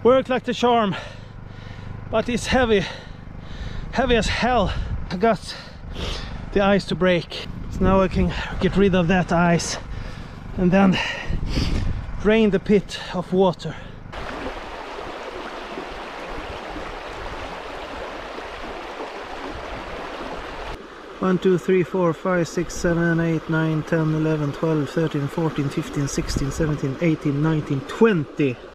Work like the charm, but it's heavy as hell. I got the ice to break, so now I can get rid of that ice and then drain the pit of water. One, 2, 3, 4, 5, 6, 7, 8, 9, 10, 11, 12, 13, 14, 15, 16, 17, 18, 19, 20.